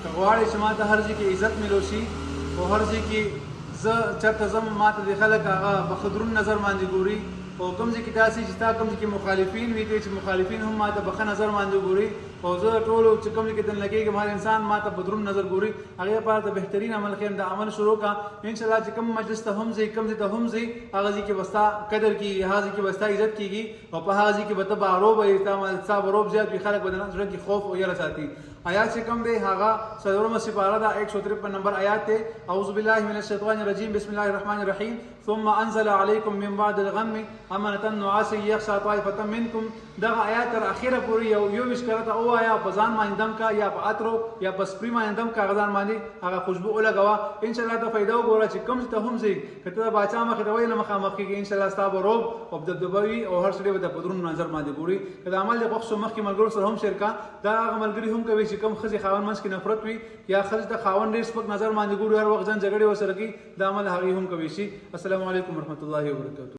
که غواړې چې ما ته هر ځای کې عزت ملو شي او هر ځای کې زه چېرته ځم ما ته د خلک هغه په ښه دروند نظر باندې ګوري او کوم ځای کې داسې چې ستا کوم ځای کې مخالفین وي چې مخالفین هم ما ته په ښه نظر باندې ګوري او زه ټولو چې کوم ځای کې دن لګېږم هر انسان ما ته په دروند نظر ګوري هغې لپاره د بهترین عمل خیم د عمل شروع کړه انشاءالله چې کوم مجلس ته هم ځئ کوم ځای ته هم ځئ هغه ځای کې به ستا قدر کېږي هغه ځای کې به ستا عزت کېږي او په هغه ځای کې به ته باروبه یې ستا به روب زیات وي خلک به د زړه کې خوف او یره ساتي آیات چې کوم دی هغه څلورمه سپاره ده 153 نمبر آیات دی اعوذ بالله من الشیطان الرجیم بسم الله الرحمن الرحیم ثم انزل عليكم من بعد الغم امنة نعاسا يغشى طائفة منكم دغه آیات تر اخره پورې یو مشکرته او آیا په ځان باندې دم کا یا په عطرو یا په سپری باندې دم کا غزان باندې هغه خوشبو ولګوا ان شاء الله ته فائدہ وګوره چې کوم ته هم زی کته باچا مخ ته ویل مخامخ کېږي ان شاء الله ستاسو روب او د دبوي او هر څه به د بدرون نظر باندې ګوري کله عمل د خوښ مخ کې ملګرو سره هم شرکا دا عملګری هم کوي چې کوم خزي خاون منځ کې نفرت وي یا خزي د خاون ډیر سپک نظر باندې ګوري هر وخت ځان جګړه وسره کی دا عمل هغه هم کوي شي السلام علیکم ورحمت الله وبرکاته